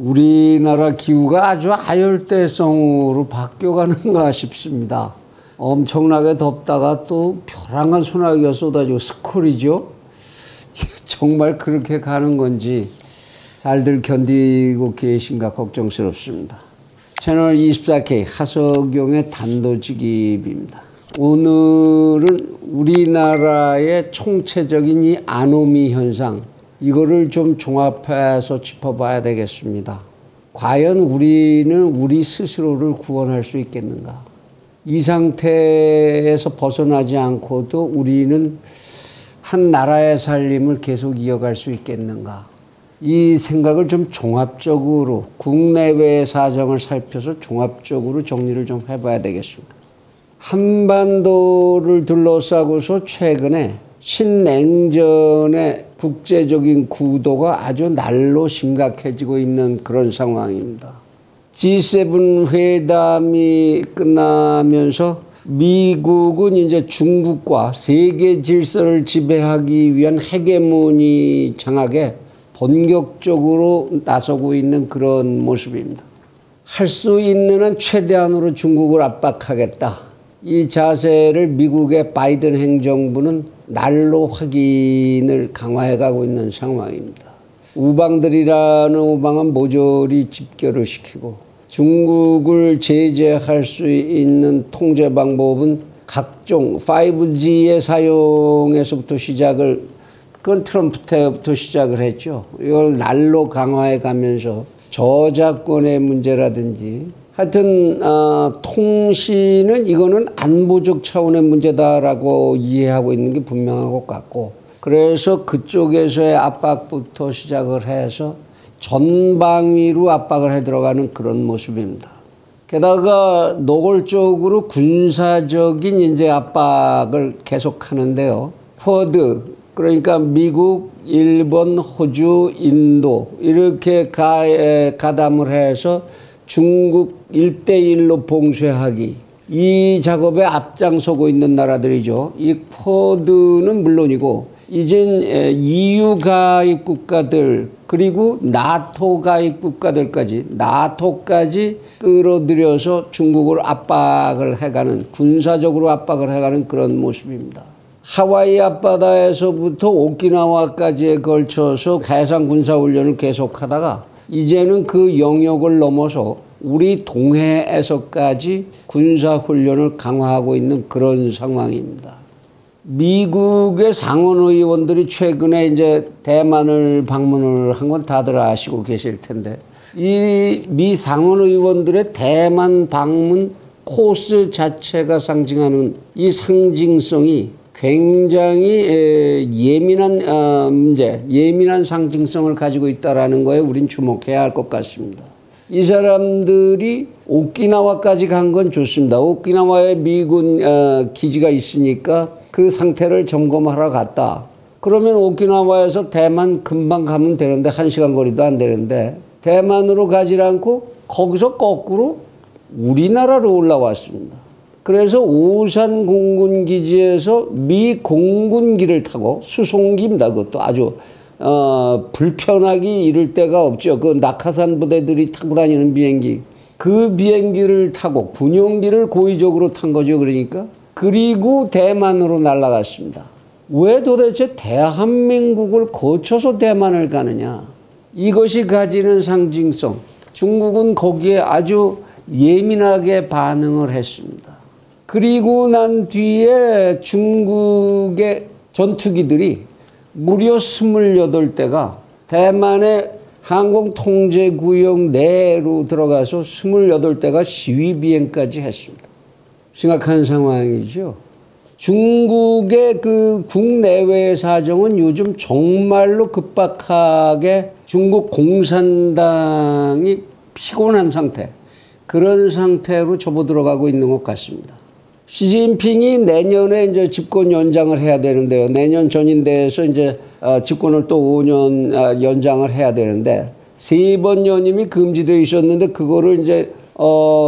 우리나라 기후가 아주 아열대성으로 바뀌어가는가 싶습니다. 엄청나게 덥다가 또 벼랑한 소나기가 쏟아지고 스콜이죠. 정말 그렇게 가는 건지 잘들 견디고 계신가 걱정스럽습니다. 채널 24K 하석용의 단도직입입니다. 오늘은 우리나라의 총체적인 이 아노미 현상, 이거를 좀 종합해서 짚어봐야 되겠습니다. 과연 우리는 우리 스스로를 구원할 수 있겠는가? 이 상태에서 벗어나지 않고도 우리는 한 나라의 살림을 계속 이어갈 수 있겠는가? 이 생각을 좀 종합적으로 국내외의 사정을 살펴서 종합적으로 정리를 좀 해봐야 되겠습니다. 한반도를 둘러싸고서 최근에 신냉전의 국제적인 구도가 아주 날로 심각해지고 있는 그런 상황입니다. G7 회담이 끝나면서 미국은 이제 중국과 세계 질서를 지배하기 위한 헤게모니 장악에 본격적으로 나서고 있는 그런 모습입니다. 할 수 있는 한 최대한으로 중국을 압박하겠다. 이 자세를 미국의 바이든 행정부는 날로 확인을 강화해가고 있는 상황입니다. 우방들이라는 우방은 모조리 집결을 시키고 중국을 제재할 수 있는 통제 방법은 각종 5G의 사용에서부터 시작을, 그건 트럼프 때부터 시작을 했죠. 이걸 날로 강화해 가면서 저작권의 문제라든지 하여튼 통신은 이거는 안보적 차원의 문제다라고 이해하고 있는 게 분명한 것 같고, 그래서 그쪽에서의 압박부터 시작을 해서 전방위로 압박을 해 들어가는 그런 모습입니다. 게다가 노골적으로 군사적인 이제 압박을 계속하는데요. 쿼드, 그러니까 미국, 일본, 호주, 인도 이렇게 가담을 해서 중국 1대1로 봉쇄하기, 이 작업에 앞장서고 있는 나라들이죠. 이 쿼드는 물론이고 이젠 EU 가입 국가들 그리고 나토 가입 국가들까지, 나토까지 끌어들여서 중국을 압박을 해가는, 군사적으로 압박을 해가는 그런 모습입니다. 하와이 앞바다에서부터 오키나와까지에 걸쳐서 해상 군사훈련을 계속하다가 이제는 그 영역을 넘어서 우리 동해에서까지 군사훈련을 강화하고 있는 그런 상황입니다. 미국의 상원의원들이 최근에 이제 대만을 방문을 한 건 다들 아시고 계실 텐데, 이 미 상원의원들의 대만 방문 코스 자체가 상징하는 이 상징성이 굉장히 예민한 문제, 예민한 상징성을 가지고 있다는 거에 우린 주목해야 할 것 같습니다. 이 사람들이 오키나와까지 간 건 좋습니다. 오키나와에 미군 기지가 있으니까 그 상태를 점검하러 갔다. 그러면 오키나와에서 대만 금방 가면 되는데, 1시간 거리도 안 되는데 대만으로 가지 않고 거기서 거꾸로 우리나라로 올라왔습니다. 그래서 오산 공군기지에서 미 공군기를 타고, 수송기입니다. 그것도 아주 불편하기 이를 데가 없죠. 그 낙하산 부대들이 타고 다니는 비행기, 그 비행기를 타고 군용기를 고의적으로 탄 거죠. 그러니까. 그리고 대만으로 날아갔습니다. 왜 도대체 대한민국을 거쳐서 대만을 가느냐. 이것이 가지는 상징성, 중국은 거기에 아주 예민하게 반응을 했습니다. 그리고 난 뒤에 중국의 전투기들이 무려 28대가 대만의 항공통제구역 내로 들어가서 28대가 시위비행까지 했습니다. 심각한 상황이죠. 중국의 그 국내외 사정은 요즘 정말로 급박하게 중국 공산당이 피곤한 상태, 그런 상태로 접어들어가고 있는 것 같습니다. 시진핑이 내년에 이제 집권 연장을 해야 되는데요. 내년 전인대에서 이제 집권을 또 5년 연장을 해야 되는데, 3번 연임이 금지되어 있었는데 그거를 이제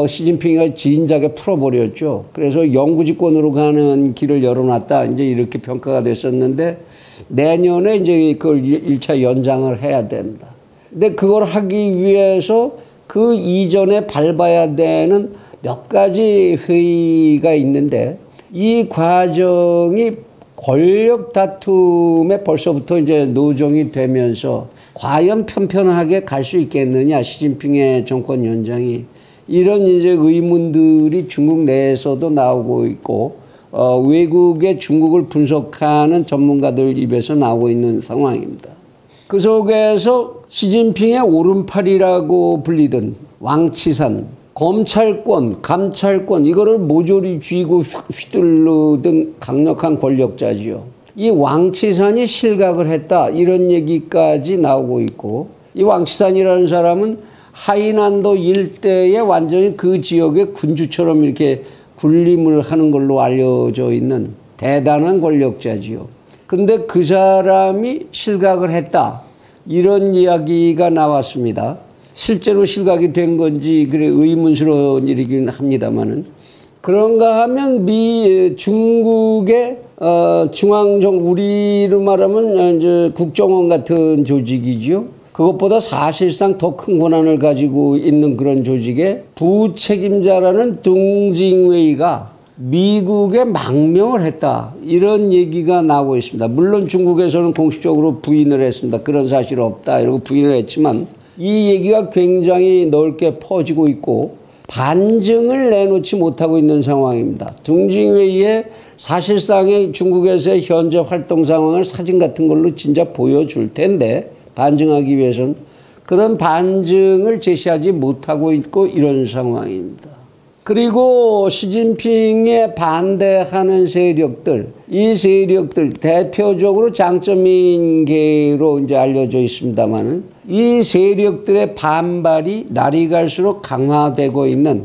시진핑이가 진작에 풀어버렸죠. 그래서 영구집권으로 가는 길을 열어놨다, 이제 이렇게 평가가 됐었는데, 내년에 이제 그걸 1차 연장을 해야 됩니다. 근데 그걸 하기 위해서 그 이전에 밟아야 되는 몇 가지 회의가 있는데 이 과정이 권력 다툼에 벌써부터 이제 노정이 되면서 과연 편편하게 갈 수 있겠느냐, 시진핑의 정권 연장이. 이런 이제 의문들이 중국 내에서도 나오고 있고, 외국의 중국을 분석하는 전문가들 입에서 나오고 있는 상황입니다. 그 속에서 시진핑의 오른팔이라고 불리던 왕치산, 검찰권, 감찰권 이거를 모조리 쥐고 휘둘르던 강력한 권력자지요. 이 왕치산이 실각을 했다 이런 얘기까지 나오고 있고, 이 왕치산이라는 사람은 하이난도 일대에 완전히 그 지역의 군주처럼 이렇게 군림을 하는 걸로 알려져 있는 대단한 권력자지요. 근데 그 사람이 실각을 했다 이런 이야기가 나왔습니다. 실제로 실각이 된 건지 그래 의문스러운 일이긴 합니다만은, 그런가 하면 중국의 우리로 말하면 이제 국정원 같은 조직이죠. 그것보다 사실상 더 큰 권한을 가지고 있는 그런 조직의 부책임자라는 둥징웨이가 미국에 망명을 했다 이런 얘기가 나오고 있습니다. 물론 중국에서는 공식적으로 부인을 했습니다. 그런 사실 없다 이러고 부인을 했지만 이 얘기가 굉장히 넓게 퍼지고 있고 반증을 내놓지 못하고 있는 상황입니다. 둥징웨이의 사실상의 중국에서의 현재 활동 상황을 사진 같은 걸로 진짜 보여줄 텐데 반증하기 위해서는 그런 반증을 제시하지 못하고 있고 이런 상황입니다. 그리고 시진핑에 반대하는 세력들, 이 세력들 대표적으로 장쩌민계로 이제 알려져 있습니다만은 이 세력들의 반발이 날이 갈수록 강화되고 있는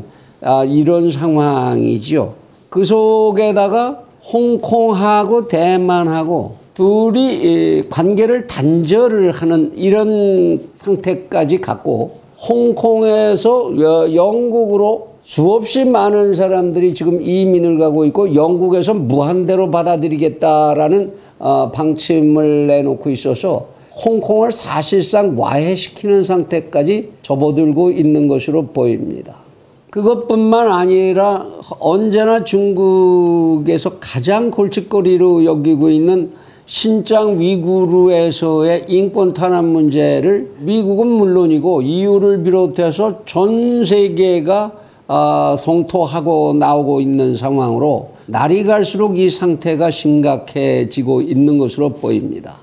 이런 상황이지요. 그 속에다가 홍콩하고 대만하고 둘이 관계를 단절을 하는 이런 상태까지 갖고 홍콩에서 영국으로 수없이 많은 사람들이 지금 이민을 가고 있고 영국에서 무한대로 받아들이겠다라는 방침을 내놓고 있어서 홍콩을 사실상 와해시키는 상태까지 접어들고 있는 것으로 보입니다. 그것뿐만 아니라 언제나 중국에서 가장 골칫거리로 여기고 있는 신장 위구르에서의 인권 탄압 문제를 미국은 물론이고 EU를 비롯해서 전 세계가 성토하고 나오고 있는 상황으로 날이 갈수록 이 상태가 심각해지고 있는 것으로 보입니다.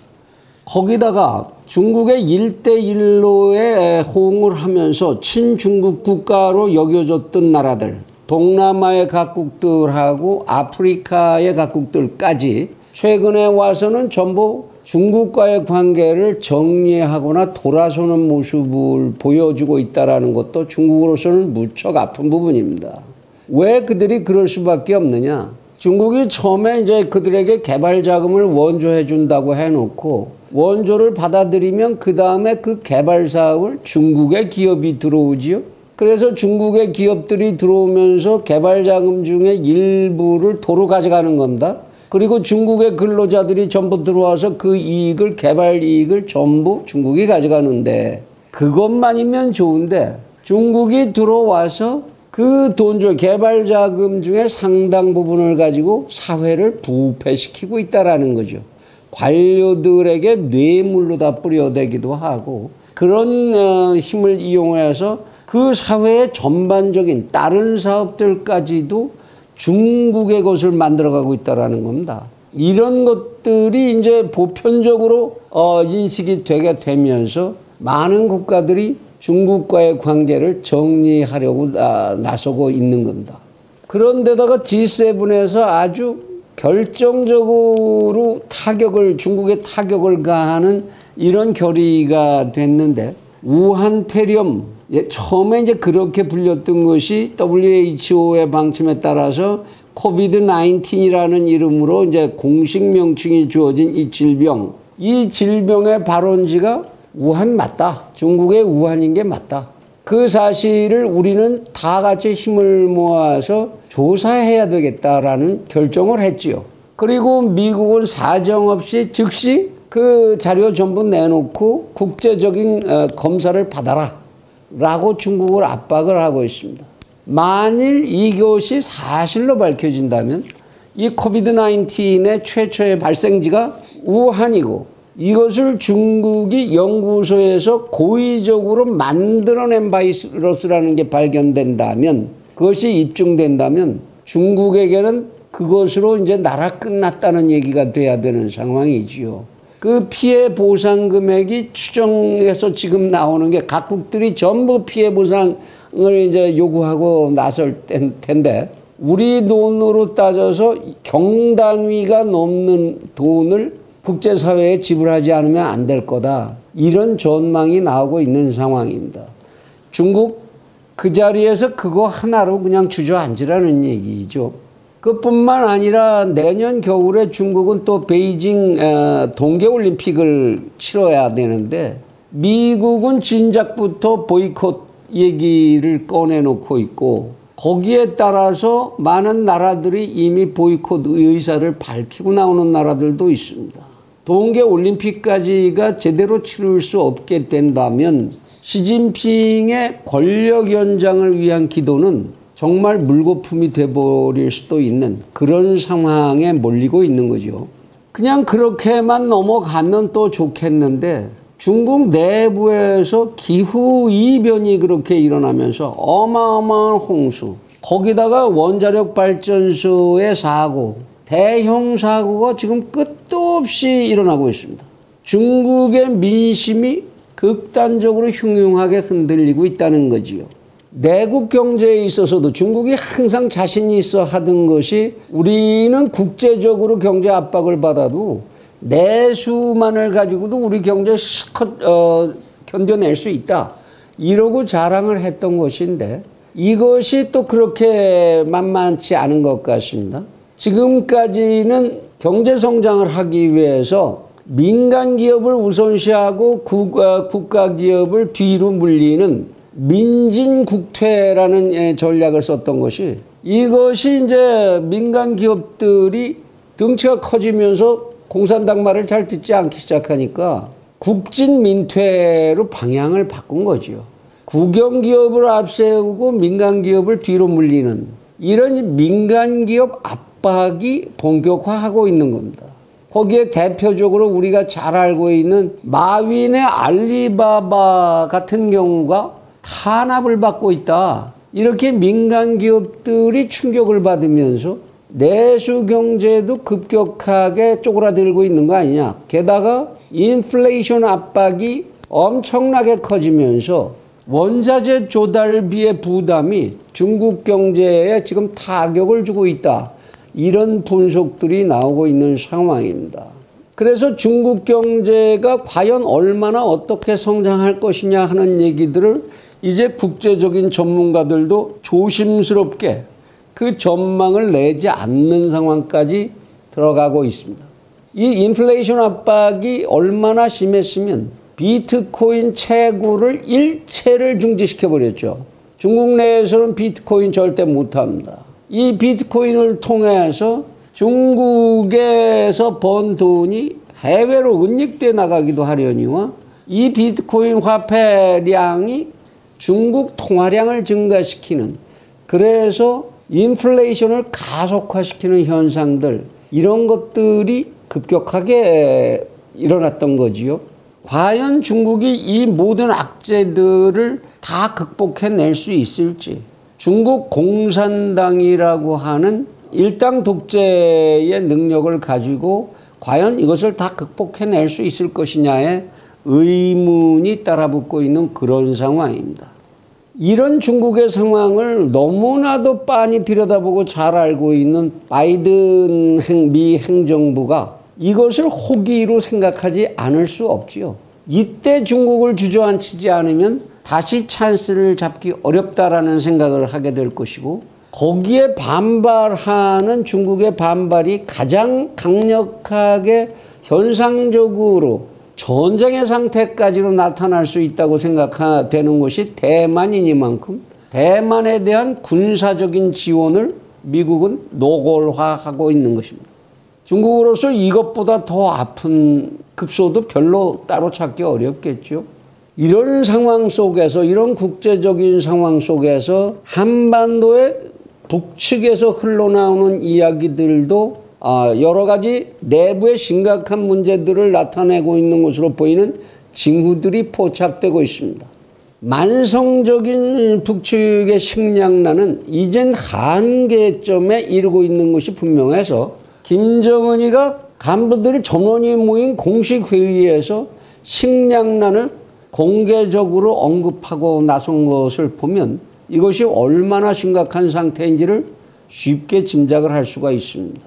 거기다가 중국의 1대1로에 호응을 하면서 친중국 국가로 여겨졌던 나라들, 동남아의 각국들하고 아프리카의 각국들까지 최근에 와서는 전부 중국과의 관계를 정리하거나 돌아서는 모습을 보여주고 있다는 것도 중국으로서는 무척 아픈 부분입니다. 왜 그들이 그럴 수밖에 없느냐? 중국이 처음에 이제 그들에게 개발 자금을 원조해 준다고 해놓고 원조를 받아들이면 그 다음에 그 개발 사업을 중국의 기업이 들어오지요. 그래서 중국의 기업들이 들어오면서 개발 자금 중에 일부를 도로 가져가는 겁니다. 그리고 중국의 근로자들이 전부 들어와서 그 이익을, 개발 이익을 전부 중국이 가져가는데 그것만이면 좋은데 중국이 들어와서 그 돈 중 개발 자금 중에 상당 부분을 가지고 사회를 부패시키고 있다라는 거죠. 관료들에게 뇌물로 다 뿌려대기도 하고 그런 힘을 이용해서 그 사회의 전반적인 다른 사업들까지도 중국의 것을 만들어가고 있다라는 겁니다. 이런 것들이 이제 보편적으로 인식이 되게 되면서 많은 국가들이 중국과의 관계를 정리하려고 나서고 있는 겁니다. 그런데다가 G7에서 아주 결정적으로 중국에 타격을 가하는 이런 결의가 됐는데 우한 폐렴, 처음에 이제 그렇게 불렸던 것이 WHO의 방침에 따라서 COVID-19이라는 이름으로 이제 공식 명칭이 주어진 이 질병, 이 질병의 발원지가 우한 맞다. 중국의 우한인 게 맞다. 그 사실을 우리는 다 같이 힘을 모아서 조사해야 되겠다라는 결정을 했지요. 그리고 미국은 사정없이 즉시 그 자료 전부 내놓고 국제적인 검사를 받아라 라고 중국을 압박을 하고 있습니다. 만일 이것이 사실로 밝혀진다면 이 코비드-19의 최초의 발생지가 우한이고 이것을 중국이 연구소에서 고의적으로 만들어낸 바이러스라는 게 발견된다면, 그것이 입증된다면 중국에게는 그것으로 이제 나라 끝났다는 얘기가 돼야 되는 상황이지요. 그 피해 보상 금액이 추정해서 지금 나오는 게 각국들이 전부 피해 보상을 이제 요구하고 나설 텐데, 우리 돈으로 따져서 경단위가 넘는 돈을 국제사회에 지불하지 않으면 안 될 거다, 이런 전망이 나오고 있는 상황입니다. 중국 그 자리에서 그거 하나로 그냥 주저앉으라는 얘기죠. 그뿐만 아니라 내년 겨울에 중국은 또 베이징 동계올림픽을 치러야 되는데, 미국은 진작부터 보이콧 얘기를 꺼내놓고 있고, 거기에 따라서 많은 나라들이 이미 보이콧 의사를 밝히고 나오는 나라들도 있습니다. 동계올림픽까지가 제대로 치를 수 없게 된다면 시진핑의 권력 연장을 위한 기도는 정말 물거품이 돼버릴 수도 있는 그런 상황에 몰리고 있는 거죠. 그냥 그렇게만 넘어가면 또 좋겠는데, 중국 내부에서 기후이변이 그렇게 일어나면서 어마어마한 홍수, 거기다가 원자력 발전소의 사고, 대형 사고가 지금 끝도 없이 일어나고 있습니다. 중국의 민심이 극단적으로 흉흉하게 흔들리고 있다는 거지요. 내국 경제에 있어서도 중국이 항상 자신이 있어 하던 것이, 우리는 국제적으로 경제 압박을 받아도 내수만을 가지고도 우리 경제 실컷 견뎌낼 수 있다, 이러고 자랑을 했던 것인데, 이것이 또 그렇게 만만치 않은 것 같습니다. 지금까지는 경제 성장을 하기 위해서 민간 기업을 우선시하고 국가 기업을 뒤로 물리는 민진국퇴라는 전략을 썼던 것이, 이것이 이제 민간 기업들이 덩치가 커지면서 공산당 말을 잘 듣지 않기 시작하니까 국진민퇴로 방향을 바꾼 거죠. 국영기업을 앞세우고 민간기업을 뒤로 물리는 이런 민간기업 압박이 본격화하고 있는 겁니다. 거기에 대표적으로 우리가 잘 알고 있는 마윈의 알리바바 같은 경우가 탄압을 받고 있다, 이렇게 민간기업들이 충격을 받으면서 내수 경제도 급격하게 쪼그라들고 있는 거 아니냐. 게다가 인플레이션 압박이 엄청나게 커지면서 원자재 조달비의 부담이 중국 경제에 지금 타격을 주고 있다, 이런 분석들이 나오고 있는 상황입니다. 그래서 중국 경제가 과연 얼마나 어떻게 성장할 것이냐 하는 얘기들을 이제 국제적인 전문가들도 조심스럽게 그 전망을 내지 않는 상황까지 들어가고 있습니다. 이 인플레이션 압박이 얼마나 심했으면 비트코인 채굴을 일체를 중지시켜버렸죠. 중국 내에서는 비트코인 절대 못합니다. 이 비트코인을 통해서 중국에서 번 돈이 해외로 은닉돼 나가기도 하려니와, 이 비트코인 화폐량이 중국 통화량을 증가시키는, 그래서 인플레이션을 가속화시키는 현상들, 이런 것들이 급격하게 일어났던 거지요. 과연 중국이 이 모든 악재들을 다 극복해낼 수 있을지, 중국 공산당이라고 하는 일당 독재의 능력을 가지고 과연 이것을 다 극복해낼 수 있을 것이냐에 의문이 따라붙고 있는 그런 상황입니다. 이런 중국의 상황을 너무나도 빤히 들여다보고 잘 알고 있는 바이든 미 행정부가 이것을 호기로 생각하지 않을 수 없지요. 이때 중국을 주저앉히지 않으면 다시 찬스를 잡기 어렵다라는 생각을 하게 될 것이고, 거기에 반발하는 중국의 반발이 가장 강력하게 현상적으로 전쟁의 상태까지로 나타날 수 있다고 생각되는 것이 대만이니만큼, 대만에 대한 군사적인 지원을 미국은 노골화하고 있는 것입니다. 중국으로서 이것보다 더 아픈 급소도 별로 따로 찾기 어렵겠죠. 이런 상황 속에서, 이런 국제적인 상황 속에서 한반도의 북측에서 흘러나오는 이야기들도 여러 가지 내부의 심각한 문제들을 나타내고 있는 것으로 보이는 징후들이 포착되고 있습니다. 만성적인 북측의 식량난은 이젠 한계점에 이르고 있는 것이 분명해서 김정은이가 간부들이 전원이 모인 공식 회의에서 식량난을 공개적으로 언급하고 나선 것을 보면 이것이 얼마나 심각한 상태인지를 쉽게 짐작을 할 수가 있습니다.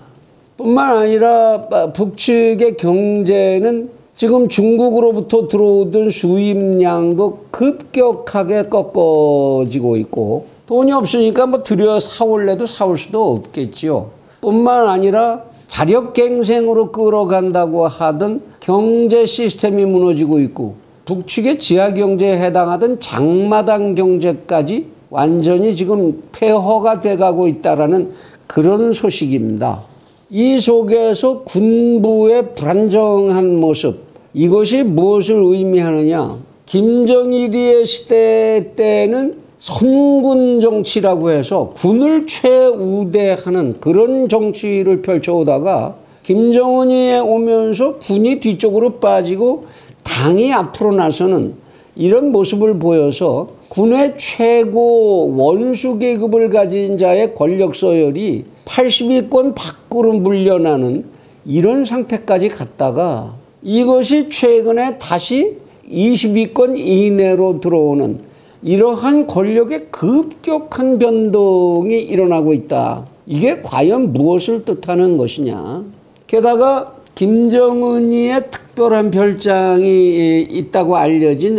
뿐만 아니라 북측의 경제는 지금 중국으로부터 들어오던 수입량도 급격하게 꺾어지고 있고 돈이 없으니까 뭐 들여 사올래도 사올 수도 없겠지요. 뿐만 아니라 자력갱생으로 끌어간다고 하던 경제 시스템이 무너지고 있고 북측의 지하경제에 해당하던 장마당 경제까지 완전히 지금 폐허가 돼가고 있다는 그런 소식입니다. 이 속에서 군부의 불안정한 모습, 이것이 무엇을 의미하느냐. 김정일의 시대 때는 선군 정치라고 해서 군을 최우대하는 그런 정치를 펼쳐오다가 김정은이 오면서 군이 뒤쪽으로 빠지고 당이 앞으로 나서는 이런 모습을 보여서 군의 최고 원수 계급을 가진 자의 권력 서열이 80위권 밖으로 물려나는 이런 상태까지 갔다가 이것이 최근에 다시 20위권 이내로 들어오는 이러한 권력의 급격한 변동이 일어나고 있다. 이게 과연 무엇을 뜻하는 것이냐. 게다가 김정은이의 특별한 별장이 있다고 알려진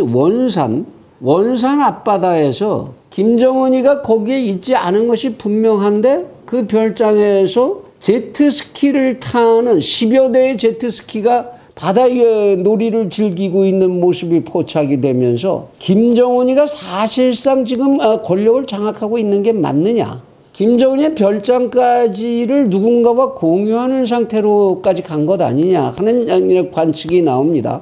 원산 앞바다에서 김정은이가 거기에 있지 않은 것이 분명한데 그 별장에서 제트스키를 타는 10여 대의 제트스키가 바다 위에 놀이를 즐기고 있는 모습이 포착이 되면서 김정은이가 사실상 지금 권력을 장악하고 있는 게 맞느냐. 김정은의 별장까지를 누군가와 공유하는 상태로까지 간 것 아니냐 하는 관측이 나옵니다.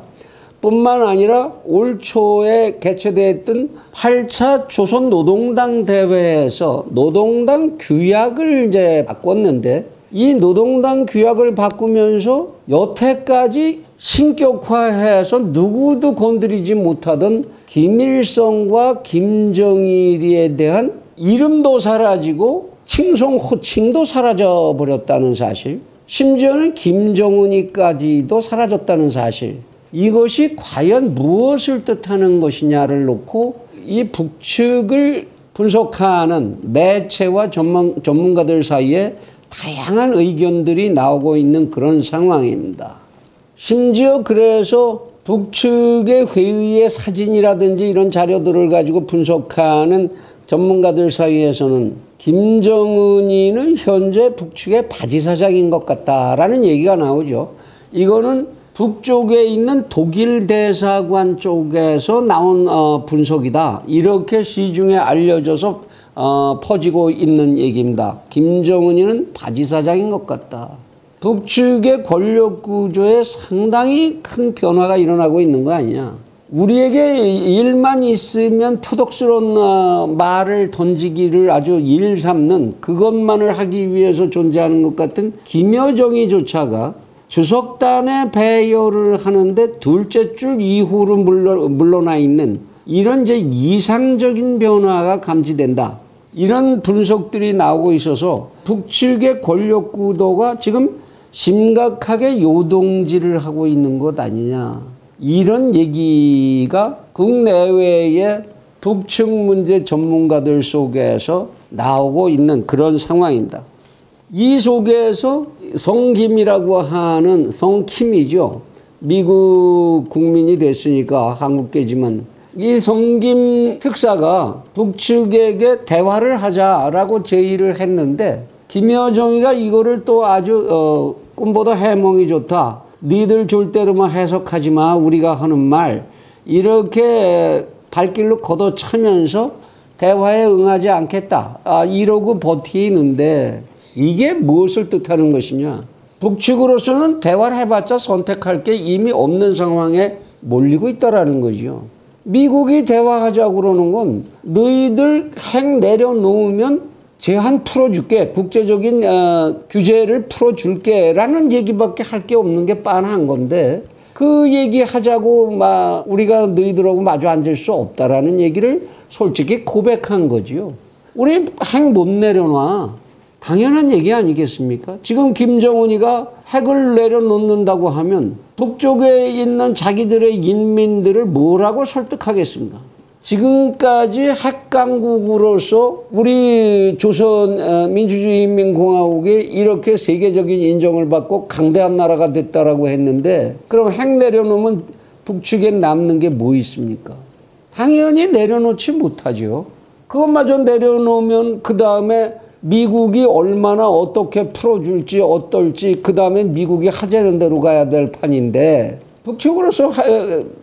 뿐만 아니라 올 초에 개최됐던 8차 조선노동당 대회에서 노동당 규약을 이제 바꿨는데 이 노동당 규약을 바꾸면서 여태까지 신격화해서 누구도 건드리지 못하던 김일성과 김정일에 대한 이름도 사라지고 칭송 호칭도 사라져 버렸다는 사실, 심지어는 김정은이까지도 사라졌다는 사실, 이것이 과연 무엇을 뜻하는 것이냐를 놓고 이 북측을 분석하는 매체와 전문가들 사이에 다양한 의견들이 나오고 있는 그런 상황입니다. 심지어 그래서 북측의 회의의 사진이라든지 이런 자료들을 가지고 분석하는 전문가들 사이에서는 김정은이는 현재 북측의 바지사장인 것 같다라는 얘기가 나오죠. 이거는 북쪽에 있는 독일 대사관 쪽에서 나온 분석이다. 이렇게 시중에 알려져서 퍼지고 있는 얘기입니다. 김정은이는 바지사장인 것 같다. 북측의 권력 구조에 상당히 큰 변화가 일어나고 있는 거 아니냐. 우리에게 일만 있으면 표독스러운 말을 던지기를 아주 일삼는 그것만을 하기 위해서 존재하는 것 같은 김여정이조차가 주석단에 배열을 하는데 둘째 줄 이후로 물러나 있는 이런 이제 이상적인 변화가 감지된다. 이런 분석들이 나오고 있어서 북측의 권력 구도가 지금 심각하게 요동질을 하고 있는 것 아니냐. 이런 얘기가 국내외의 북측 문제 전문가들 속에서 나오고 있는 그런 상황입니다. 이 속에서 성김이라고 하는 성킴이죠. 미국 국민이 됐으니까 한국계지만 이 성김 특사가 북측에게 대화를 하자라고 제의를 했는데 김여정이가 이거를 또 아주 꿈보다 해몽이 좋다. 니들 절대로만 해석하지 마. 우리가 하는 말. 이렇게 발길로 걷어차면서 대화에 응하지 않겠다. 이러고 버티는데 이게 무엇을 뜻하는 것이냐. 북측으로서는 대화를 해봤자 선택할 게 이미 없는 상황에 몰리고 있다라는 거죠. 미국이 대화하자고 그러는 건 너희들 핵 내려놓으면 제한 풀어줄게, 국제적인 규제를 풀어줄게 라는 얘기밖에 할 게 없는 게 뻔한 건데, 그 얘기하자고 막 우리가 너희들하고 마주 앉을 수 없다라는 얘기를 솔직히 고백한 거지요. 우리 핵 못 내려놔. 당연한 얘기 아니겠습니까? 지금 김정은이가 핵을 내려놓는다고 하면 북쪽에 있는 자기들의 인민들을 뭐라고 설득하겠습니까? 지금까지 핵강국으로서 우리 조선 민주주의인민공화국이 이렇게 세계적인 인정을 받고 강대한 나라가 됐다라고 했는데, 그럼 핵 내려놓으면 북측에 남는 게 뭐 있습니까? 당연히 내려놓지 못하죠. 그것마저 내려놓으면 그 다음에 미국이 얼마나 어떻게 풀어줄지 어떨지, 그 다음에 미국이 하자는 대로 가야 될 판인데 북측으로서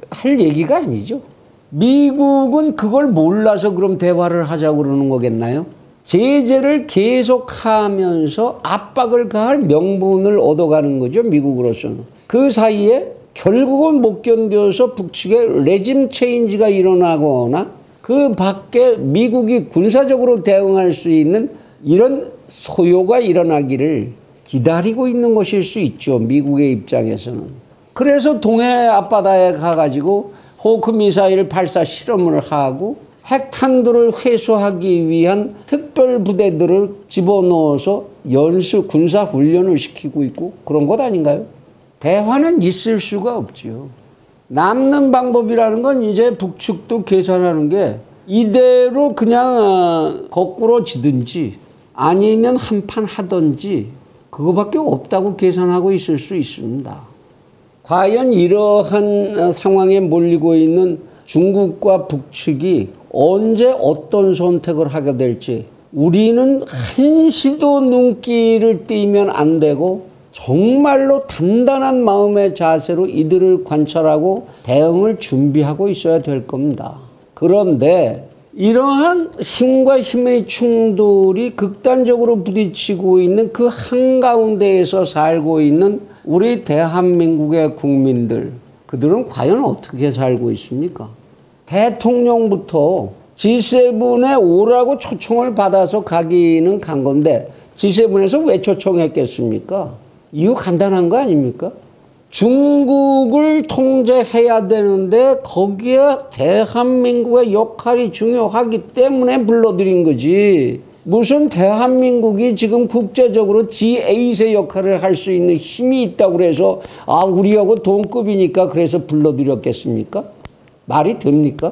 할 얘기가 아니죠. 미국은 그걸 몰라서 그럼 대화를 하자고 그러는 거겠나요? 제재를 계속하면서 압박을 가할 명분을 얻어가는 거죠, 미국으로서는. 그 사이에 결국은 못 견뎌서 북측에 레짐 체인지가 일어나거나 그 밖에 미국이 군사적으로 대응할 수 있는 이런 소요가 일어나기를 기다리고 있는 것일 수 있죠, 미국의 입장에서는. 그래서 동해 앞바다에 가가지고 호크 미사일 발사 실험을 하고 핵탄두를 회수하기 위한 특별 부대들을 집어넣어서 연수 군사 훈련을 시키고 있고 그런 것 아닌가요? 대화는 있을 수가 없지요. 남는 방법이라는 건 이제 북측도 계산하는 게 이대로 그냥 거꾸로 지든지 아니면 한판 하든지 그거밖에 없다고 계산하고 있을 수 있습니다. 과연 이러한 상황에 몰리고 있는 중국과 북측이 언제 어떤 선택을 하게 될지 우리는 한시도 눈길을 띄면 안 되고 정말로 단단한 마음의 자세로 이들을 관찰하고 대응을 준비하고 있어야 될 겁니다. 그런데 이러한 힘과 힘의 충돌이 극단적으로 부딪히고 있는 그 한가운데에서 살고 있는 우리 대한민국의 국민들, 그들은 과연 어떻게 살고 있습니까? 대통령부터 G7에 오라고 초청을 받아서 가기는 간 건데 G7에서 왜 초청했겠습니까? 이유 간단한 거 아닙니까? 중국을 통제해야 되는데 거기에 대한민국의 역할이 중요하기 때문에 불러들인 거지. 무슨 대한민국이 지금 국제적으로 G8의 역할을 할 수 있는 힘이 있다고 그래서 우리하고 동급이니까 그래서 불러들였겠습니까? 말이 됩니까?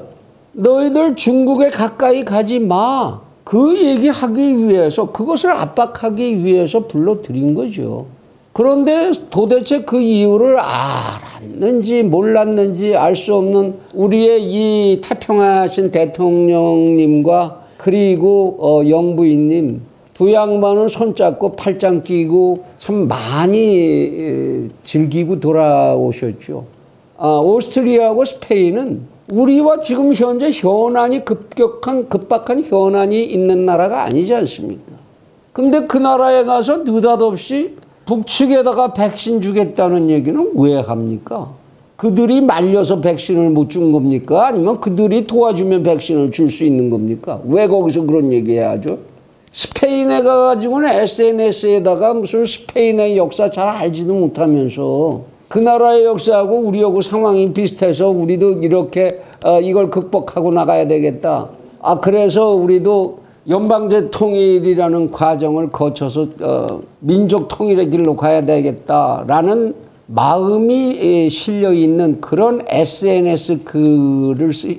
너희들 중국에 가까이 가지 마. 그 얘기하기 위해서, 그것을 압박하기 위해서 불러들인 거죠. 그런데 도대체 그 이유를 알았는지 몰랐는지 알 수 없는 우리의 이 태평하신 대통령님과 그리고 영부인님 두 양반은 손잡고 팔짱 끼고 참 많이 즐기고 돌아오셨죠. 오스트리아하고 스페인은 우리와 지금 현재 급박한 현안이 있는 나라가 아니지 않습니까? 근데 그 나라에 가서 느닷없이 북측에다가 백신 주겠다는 얘기는 왜 합니까? 그들이 말려서 백신을 못 준 겁니까? 아니면 그들이 도와주면 백신을 줄 수 있는 겁니까? 왜 거기서 그런 얘기해야죠? 스페인에 가가지고는 SNS에다가 무슨 스페인의 역사 잘 알지도 못하면서 그 나라의 역사하고 우리하고 상황이 비슷해서 우리도 이렇게 이걸 극복하고 나가야 되겠다. 그래서 우리도 연방제 통일이라는 과정을 거쳐서 민족 통일의 길로 가야 되겠다라는 마음이 실려있는 그런 SNS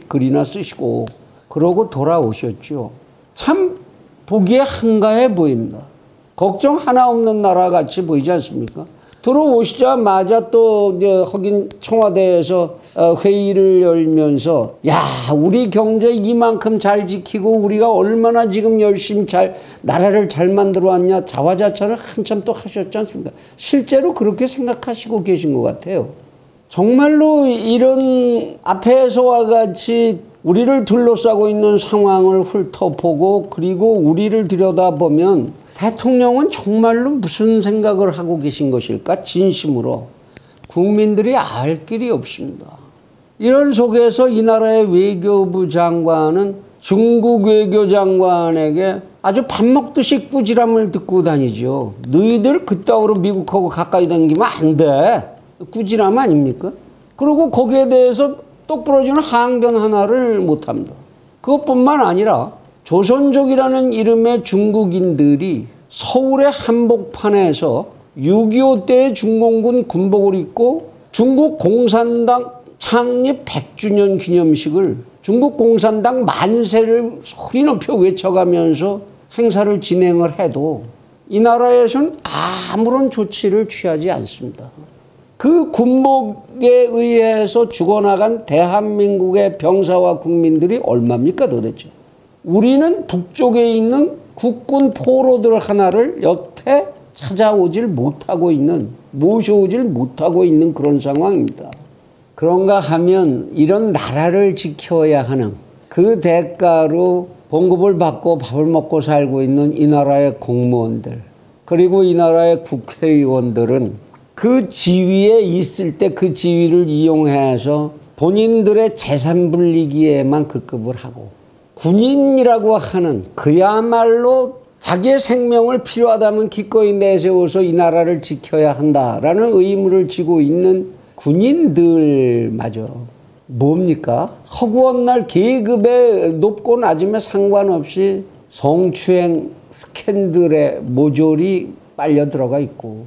글이나 쓰시고 그러고 돌아오셨죠. 참 보기에 한가해 보입니다. 걱정 하나 없는 나라 같이 보이지 않습니까? 들어오시자마자 또 이제 하긴 청와대에서 회의를 열면서 우리 경제 이만큼 잘 지키고 우리가 얼마나 지금 열심히 나라를 잘 만들어 왔냐 자화자찬을 한참 또 하셨지 않습니까? 실제로 그렇게 생각하시고 계신 것 같아요. 정말로 이런 앞에서와 같이 우리를 둘러싸고 있는 상황을 훑어보고 그리고 우리를 들여다보면 대통령은 정말로 무슨 생각을 하고 계신 것일까? 진심으로 국민들이 알 길이 없습니다. 이런 속에서 이 나라의 외교부 장관은 중국 외교장관에게 아주 밥 먹듯이 꾸지람을 듣고 다니죠. 너희들 그따위로 미국하고 가까이 다니면 안 돼. 꾸지람 아닙니까? 그리고 거기에 대해서 똑부러지는 항변 하나를 못합니다. 그것뿐만 아니라 조선족이라는 이름의 중국인들이 서울의 한복판에서 6.25 때의 중공군 군복을 입고 중국 공산당 창립 100주년 기념식을 중국 공산당 만세를 소리 높여 외쳐가면서 행사를 진행을 해도 이 나라에서는 아무런 조치를 취하지 않습니다. 그 군복에 의해서 죽어나간 대한민국의 병사와 국민들이 얼마입니까 도대체? 우리는 북쪽에 있는 국군 포로들 하나를 여태 찾아오질 못하고 있는, 모셔오질 못하고 있는 그런 상황입니다. 그런가 하면 이런 나라를 지켜야 하는 그 대가로 봉급을 받고 밥을 먹고 살고 있는 이 나라의 공무원들 그리고 이 나라의 국회의원들은 그 지위에 있을 때 그 지위를 이용해서 본인들의 재산 불리기에만 급급을 하고 군인이라고 하는 그야말로 자기의 생명을 필요하다면 기꺼이 내세워서 이 나라를 지켜야 한다라는 의무를 지고 있는 군인들마저 뭡니까? 허구한 날 계급에 높고 낮음에 상관없이 성추행 스캔들에 모조리 빨려 들어가 있고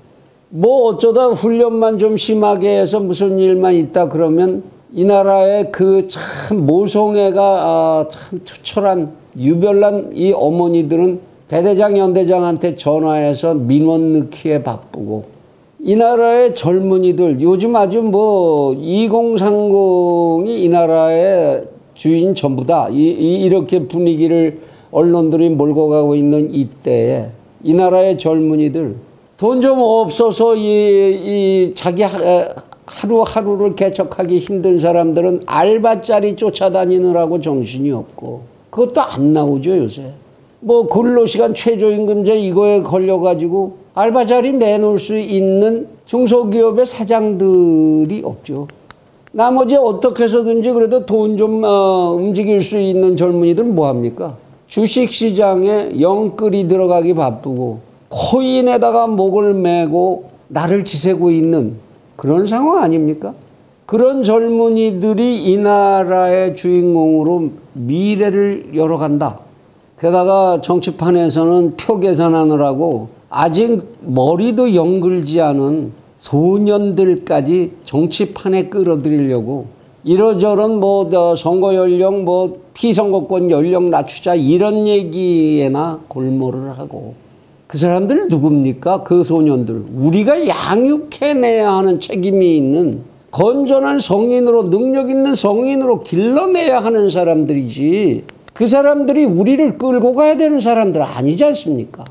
뭐 어쩌다 훈련만 좀 심하게 해서 무슨 일만 있다 그러면 이 나라의 그 참 모성애가 참 투철한 유별난 이 어머니들은 대대장 연대장한테 전화해서 민원 넣기에 바쁘고 이 나라의 젊은이들 요즘 아주 뭐 2030이 이 나라의 주인 전부다 이렇게 분위기를 언론들이 몰고 가고 있는 이때에 이 나라의 젊은이들 돈 좀 없어서 이 자기 하루하루를 개척하기 힘든 사람들은 알바자리 쫓아다니느라고 정신이 없고 그것도 안 나오죠 요새. 뭐 근로시간 최저임금제 이거에 걸려가지고 알바자리 내놓을 수 있는 중소기업의 사장들이 없죠. 나머지 어떻게 해서든지 그래도 돈 좀 움직일 수 있는 젊은이들은 뭐합니까? 주식시장에 영끌이 들어가기 바쁘고 코인에다가 목을 메고 나를 지새고 있는 그런 상황 아닙니까? 그런 젊은이들이 이 나라의 주인공으로 미래를 열어간다. 게다가 정치판에서는 표 계산하느라고 아직 머리도 영글지 않은 소년들까지 정치판에 끌어들이려고 이러저런 뭐 선거 연령 뭐 피선거권 연령 낮추자 이런 얘기에나 골몰을 하고 그 사람들 누굽니까? 그 소년들. 우리가 양육해내야 하는 책임이 있는 건전한 성인으로 능력 있는 성인으로 길러내야 하는 사람들이지 그 사람들이 우리를 끌고 가야 되는 사람들 아니지 않습니까?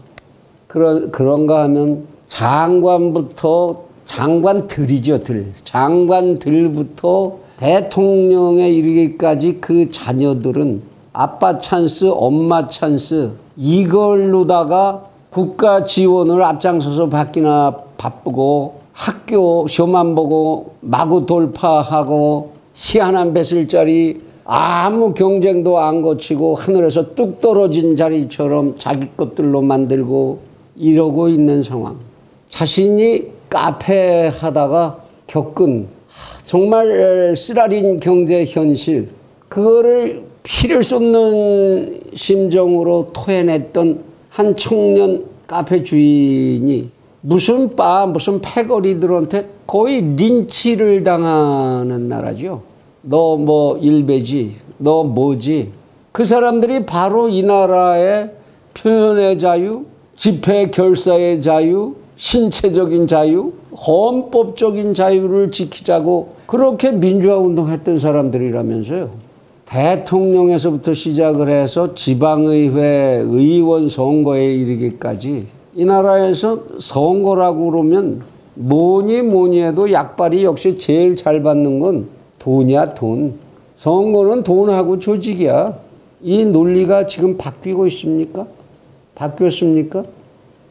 그런가 하면 장관부터 장관들이죠. 장관들부터 대통령에 이르기까지 그 자녀들은 아빠 찬스, 엄마 찬스 이걸로다가 국가 지원을 앞장서서 받기나 바쁘고 학교 시험만 보고 마구 돌파하고 희한한 뱃술짜리 아무 경쟁도 안 거치고 하늘에서 뚝 떨어진 자리처럼 자기 것들로 만들고 이러고 있는 상황. 자신이 카페 하다가 겪은 정말 쓰라린 경제 현실 그거를 피를 쏟는 심정으로 토해냈던 한 청년 카페 주인이 무슨 패거리들한테 거의 린치를 당하는 나라죠. 너 뭐 일베지, 너 뭐지. 그 사람들이 바로 이 나라의 표현의 자유, 집회 결사의 자유, 신체적인 자유, 헌법적인 자유를 지키자고 그렇게 민주화운동했던 사람들이라면서요. 대통령에서부터 시작을 해서 지방의회 의원 선거에 이르기까지 이 나라에서 선거라고 그러면 뭐니 해도 약발이 역시 제일 잘 받는 건 돈이야 돈. 선거는 돈하고 조직이야. 이 논리가 지금 바뀌고 있습니까? 바뀌었습니까?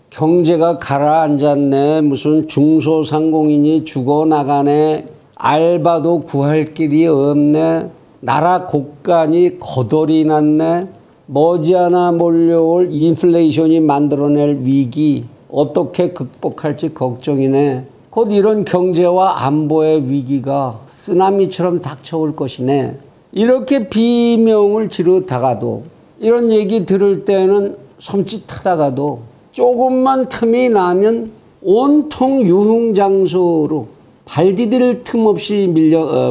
경제가 가라앉았네. 무슨 중소상공인이 죽어나가네. 알바도 구할 길이 없네. 나라 곳간이 거덜이 났네. 머지않아 몰려올 인플레이션이 만들어낼 위기 어떻게 극복할지 걱정이네. 곧 이런 경제와 안보의 위기가 쓰나미처럼 닥쳐올 것이네. 이렇게 비명을 지르다가도 이런 얘기 들을 때는 섬찟하다가도 조금만 틈이 나면 온통 유흥장소로 발 디딜 틈 없이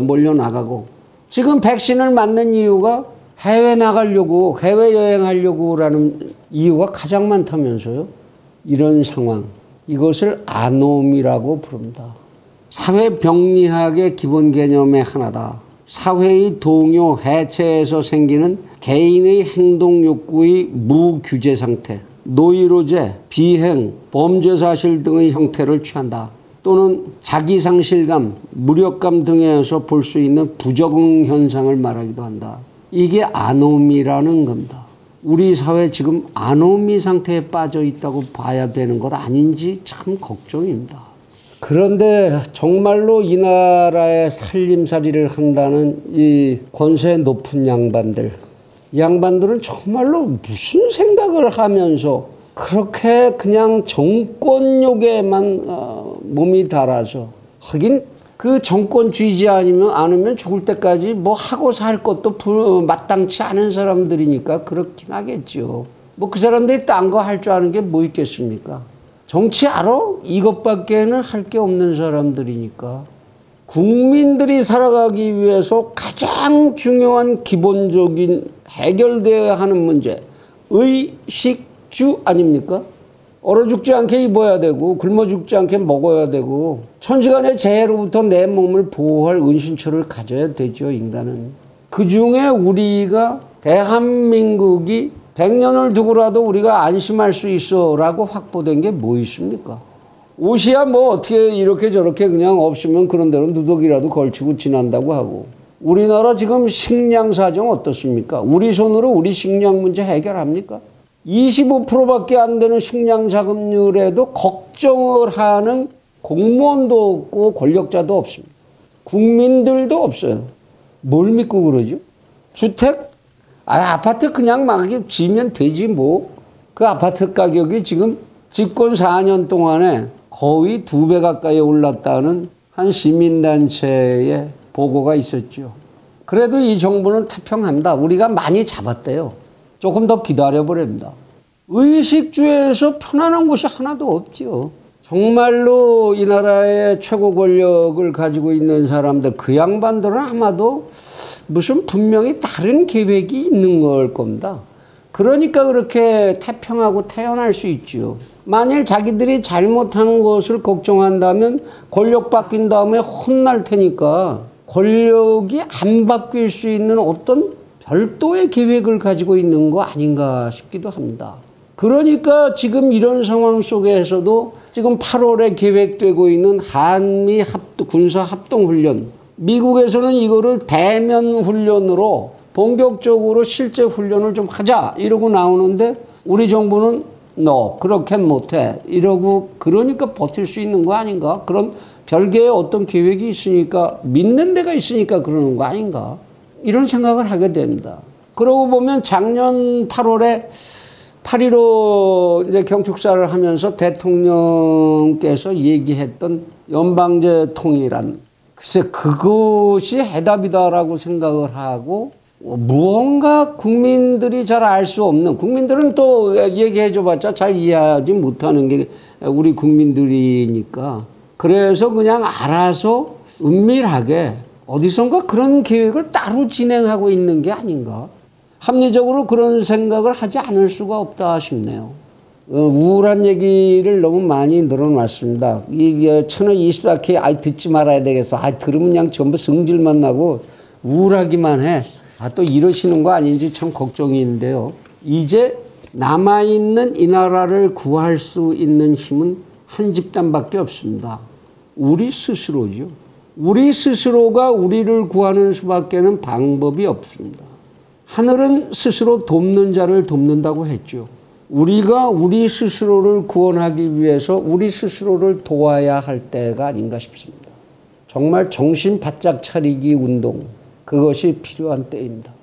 몰려나가고 지금 백신을 맞는 이유가 해외 나가려고 해외여행하려고 라는 이유가 가장 많다면서요. 이런 상황 이것을 아노미라고 부릅니다. 사회병리학의 기본 개념의 하나다. 사회의 동요 해체에서 생기는 개인의 행동욕구의 무규제 상태, 노이로제, 비행, 범죄사실 등의 형태를 취한다. 또는 자기상실감, 무력감 등에서 볼 수 있는 부적응 현상을 말하기도 한다. 이게 아노미라는 겁니다. 우리 사회 지금 아노미 상태에 빠져 있다고 봐야 되는 것 아닌지 참 걱정입니다. 그런데 정말로 이 나라의 살림살이를 한다는 이 권세 높은 양반들, 이 양반들은 정말로 무슨 생각을 하면서 그렇게 그냥 정권욕에만 몸이 달아서 하긴 그 정권주의지 않으면 죽을 때까지 뭐 하고 살 것도 마땅치 않은 사람들이니까 그렇긴 하겠죠. 뭐 그 사람들이 딴 거 할 줄 아는 게 뭐 있겠습니까? 정치 알아? 이것밖에는 할 게 없는 사람들이니까. 국민들이 살아가기 위해서 가장 중요한 기본적인 해결되어야 하는 문제, 의식주 아닙니까? 얼어 죽지 않게 입어야 되고 굶어 죽지 않게 먹어야 되고 천지간의 재해로부터 내 몸을 보호할 은신처를 가져야 되죠. 인간은. 그중에 우리가 대한민국이 100년을 두고라도 우리가 안심할 수 있어 라고 확보된 게 뭐 있습니까? 옷이야 뭐 어떻게 이렇게 저렇게 그냥 없으면 그런 대로 누더기라도 걸치고 지난다고 하고. 우리나라 지금 식량 사정 어떻습니까? 우리 손으로 우리 식량 문제 해결합니까? 25%밖에 안 되는 식량 자급률에도 걱정을 하는 공무원도 없고 권력자도 없습니다. 국민들도 없어요. 뭘 믿고 그러죠? 주택? 아파트 그냥 막 지면 되지 뭐. 그 아파트 가격이 지금 집권 4년 동안에 거의 2배 가까이 올랐다는 한 시민단체의 보고가 있었죠. 그래도 이 정부는 태평합니다. 우리가 많이 잡았대요. 조금 더 기다려보렵니다. 의식주에서 편안한 곳이 하나도 없죠. 정말로 이 나라의 최고 권력을 가지고 있는 사람들, 그 양반들은 아마도 무슨 분명히 다른 계획이 있는 걸 겁니다. 그러니까 그렇게 태평하고 태연할 수 있죠. 만일 자기들이 잘못한 것을 걱정한다면 권력 바뀐 다음에 혼날 테니까 권력이 안 바뀔 수 있는 어떤 별도의 계획을 가지고 있는 거 아닌가 싶기도 합니다. 그러니까 지금 이런 상황 속에서도 지금 8월에 계획되고 있는 한미 군사 합동훈련, 미국에서는 이거를 대면 훈련으로 본격적으로 실제 훈련을 좀 하자 이러고 나오는데 우리 정부는 너 그렇게 못해 이러고 그러니까 버틸 수 있는 거 아닌가? 그런 별개의 어떤 계획이 있으니까 믿는 데가 있으니까 그러는 거 아닌가? 이런 생각을 하게 됩니다. 그러고 보면 작년 8월에 8.15 이제 경축사를 하면서 대통령께서 얘기했던 연방제 통일안, 글쎄 그것이 해답이다라고 생각을 하고 무언가 국민들이 잘 알 수 없는, 국민들은 또 얘기해줘봤자 잘 이해하지 못하는 게 우리 국민들이니까 그래서 그냥 알아서 은밀하게 어디선가 그런 계획을 따로 진행하고 있는 게 아닌가. 합리적으로 그런 생각을 하지 않을 수가 없다 싶네요. 우울한 얘기를 너무 많이 늘어놨습니다. 이게 채널 24K 듣지 말아야 되겠어. 들으면 그냥 전부 성질만 나고 우울하기만 해. 또 이러시는 거 아닌지 참 걱정인데요. 이제 남아있는 이 나라를 구할 수 있는 힘은 한 집단밖에 없습니다. 우리 스스로죠. 우리 스스로가 우리를 구하는 수밖에는 방법이 없습니다. 하늘은 스스로 돕는 자를 돕는다고 했죠. 우리가 우리 스스로를 구원하기 위해서 우리 스스로를 도와야 할 때가 아닌가 싶습니다. 정말 정신 바짝 차리기 운동, 그것이 필요한 때입니다.